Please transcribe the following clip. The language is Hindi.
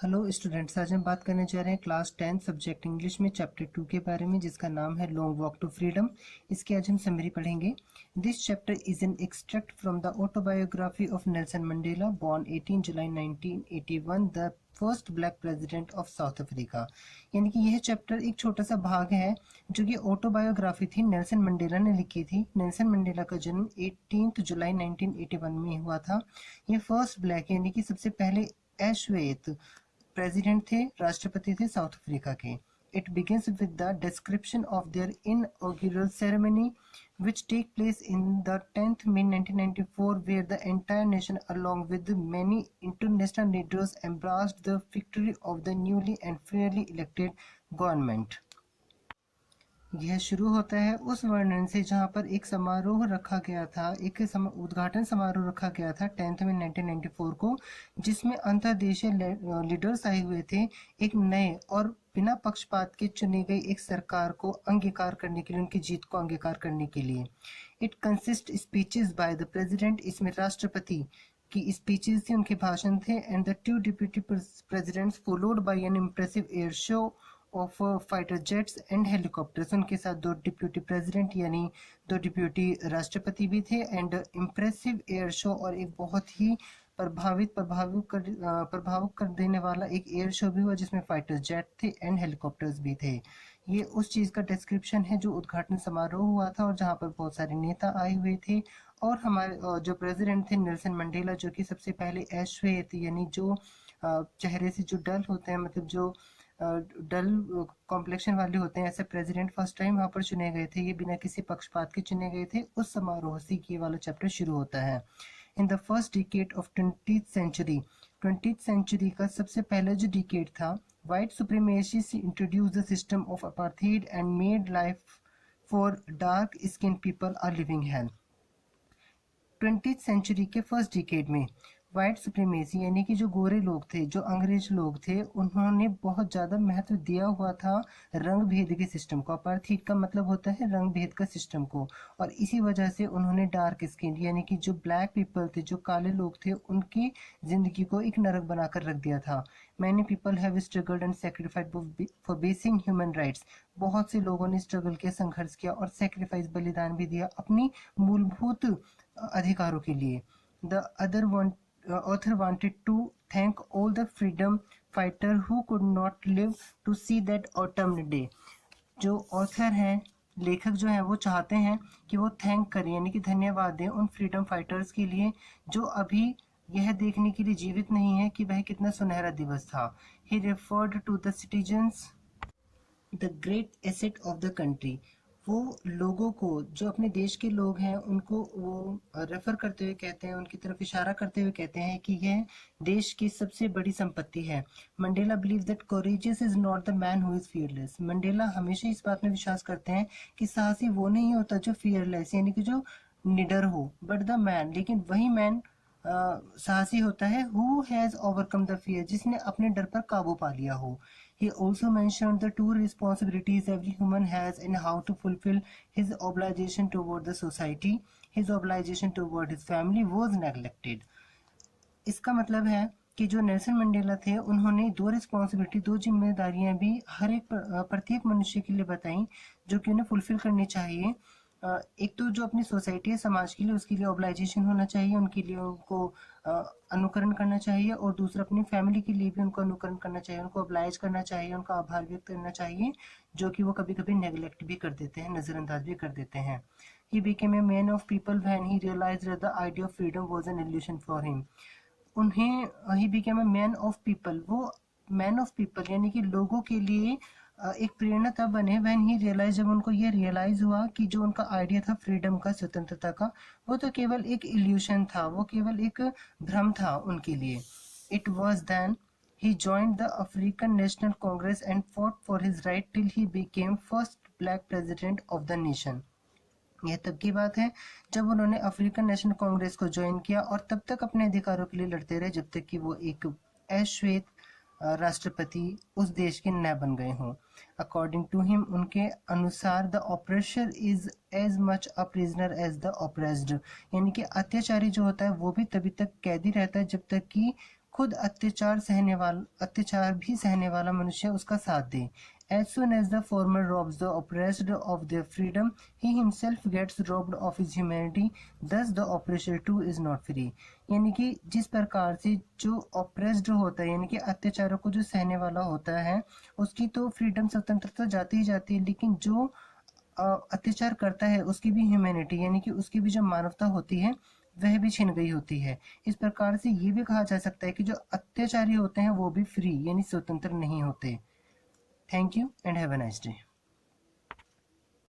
हेलो स्टूडेंट्स, आज हम बात करने जा रहे हैं क्लास 10 सब्जेक्ट इंग्लिश में चैप्टर 2 के बारे में, जिसका नाम है लॉन्ग वॉक टू फ्रीडम। इसकी आज हम समरी पढ़ेंगे। This chapter is an extract from the autobiography of Nelson Mandela, born 18 July 1981, the first black president of South Africa. यानी कि यह चैप्टर एक छोटा सा भाग है जो कि ऑटोबायोग्राफी थी, नेल्सन मंडेला ने लिखी थी। नेल्सन मंडेला का जन्म 18 जुलाई 1981 में हुआ था। ये फर्स्ट ब्लैक यानी कि सबसे पहले अश्वेत प्रेसिडेंट थे, राष्ट्रपति थे साउथ अफ्रीका के। It begins with the description of their inaugural ceremony, which take place in the 10th May 1994, where the entire nation, along with many international leaders, embraced the victory of the newly and fairly elected government. यह शुरू होता है उस वर्णन से जहां पर एक समारोह रखा गया था, उद्घाटन समारोह रखा गया था 10 में 1994 को, जिसमें अंतर्देशीय लीडर्स आए हुए थे एक नए और बिना पक्षपात के चुनी गई एक सरकार को अंगीकार करने के लिए, उनकी जीत को अंगीकार करने के लिए। It consist speeches by the president, इसमें राष्ट्रपति की स्पीचेस थी, उनके भाषण थे, and the two deputy presidents followed by an impressive air show of fighter jets and helicopters. उनके साथ दो डिप्यूटी प्रेसिडेंट यानी दो डिप्यूटी राष्ट्रपति भी थे, एंड इम्प्रेसिव एयर शो और एक बहुत ही प्रभावित कर देने वाला एक एयर शो भी हुआ जिसमें फाइटर जेट थे एंड हेलीकॉप्टर्स भी थे। ये उस चीज का डिस्क्रिप्शन है जो उद्घाटन समारोह हुआ था और जहाँ पर बहुत सारे नेता आए हुए थे। और हमारे जो प्रेसिडेंट थे नेल्सन मंडेला, जो कि सबसे पहले अश्वेत यानी जो चेहरे से जो डल होते हैं, मतलब जो डल कॉम्प्लेक्शन वाले होते हैं, ऐसे प्रेसिडेंट फर्स्ट टाइम वहां पर चुने गए थे। ये बिना किसी पक्षपात के चुने गए थे। उस समारोह से ये वाला चैप्टर शुरू होता है। In the first decade of 20th century का सबसे पहला जो डिकेड था, white supremacy introduce the system of apartheid and made life for dark skin people are living hell. 20th century के फर्स्ट डिकेड में व्हाइट सुप्रीमेसी यानी कि जो गोरे लोग थे, जो अंग्रेज लोग थे, उन्होंने बहुत ज्यादा महत्व दिया हुआ था रंग भेद के सिस्टम को। अपार्थाइड का मतलब होता है रंग भेद का सिस्टम को, और इसी वजह से उन्होंने डार्क स्किन यानी कि जो ब्लैक पीपल थे, जो काले लोग थे, उनकी जिंदगी को एक नरक बनाकर रख दिया था। Many people have struggled and sacrificed for basic human rights. बहुत से लोगों ने स्ट्रगल किया, संघर्ष किया और सैक्रिफाइस बलिदान भी दिया अपनी मूलभूत अधिकारों के लिए। The author wanted to thank all the freedom fighter who could not live to see that autumn day. जो ऑथर हैं, लेखक जो हैं, वो चाहते हैं कि वो थैंक करें यानी कि धन्यवाद दें उन फ्रीडम फाइटर्स के लिए जो अभी यह देखने के लिए जीवित नहीं है कि वह कितना सुनहरा दिवस था। He referred to the citizens, the great asset of the country. वो लोगों को, जो अपने देश के लोग हैं, उनको वो रेफर करते हुए कहते हैं, उनकी तरफ इशारा करते हुए कहते हैं कि यह देश की सबसे बड़ी संपत्ति है। Mandela believe that courageous is not the man who is fearless. Mandela हमेशा इस बात में विश्वास करते हैं कि साहसी वो नहीं होता जो फियरलेस यानी कि जो निडर हो, बट द मैन, लेकिन वही मैन साहसी होता है who has overcome the fear, जिसने अपने डर पर काबू पा लिया हो। He also mentioned the two responsibilities every human has and how to fulfill his obligation toward the society. His obligation toward his family was neglected. इसका मतलब है कि जो नेल्सन मंडेला थे, उन्होंने दो रिस्पॉन्सिबिलिटी, दो जिम्मेदारियां भी हर एक प्रत्येक मनुष्य के लिए बताई जो कि उन्हें फुलफिल करनी चाहिए। एक तो जो अपनी सोसाइटी है, समाज के लिए, उसके लिए ऑब्लाइजेशन होना चाहिए, उनके लिए उनको अनुकरण करना चाहिए, और दूसरा अपनी फैमिली के लिए भी उनको अनुकरण करना चाहिए, उनको ऑब्लाइज करना चाहिए, उनका आभार व्यक्त करना चाहिए, जो कि वो कभी कभी नेग्लेक्ट भी कर देते हैं, नजरअंदाज भी कर देते हैं। He became a man of people when he realized that the idea of freedom was an illusion for him. उन्हें he became a man of people, वो मैन ऑफ पीपल यानी कि लोगों के लिए एक प्रेरणा तब बने व्हेन ही रियलाइज, जब उनको ये रियलाइज हुआ कि जो उनका आइडिया था फ्रीडम का, स्वतंत्रता का, वो तो केवल एक इल्यूशन था, वो केवल एक भ्रम था उनके लिए। It was then he joined the African National Congress and fought for his right till he became first black president of the nation. यह तब की बात है जब उन्होंने अफ्रीकन नेशनल कांग्रेस को ज्वाइन किया और तब तक अपने अधिकारों के लिए लड़ते रहे जब तक कि वो एक अश्वेत राष्ट्रपति उस देश के न बन गए हों। अकॉर्डिंग टू हिम, उनके अनुसार, the oppressor is as much a prisoner as the oppressed, यानी कि अत्याचारी जो होता है वो भी तभी तक कैदी रहता है जब तक कि खुद अत्याचार भी सहने वाला मनुष्य उसका साथ दे। As soon as the former robs the oppressed of their freedom, he himself gets robbed of his humanity, thus the oppressor too is not free। यानी कि जिस प्रकार से जो ऑप्रेस्ड होता है, यानी कि अत्याचारों को जो सहने वाला होता है, उसकी तो फ्रीडम स्वतंत्रता जाती ही जाती है, लेकिन जो अत्याचार करता है उसकी भी ह्यूमैनिटी यानी कि उसकी भी जो मानवता होती है वह भी छिन गई होती है। इस प्रकार से ये भी कहा जा सकता है कि जो अत्याचारी होते हैं वो भी फ्री यानी स्वतंत्र नहीं होते। Thank you and have a nice day.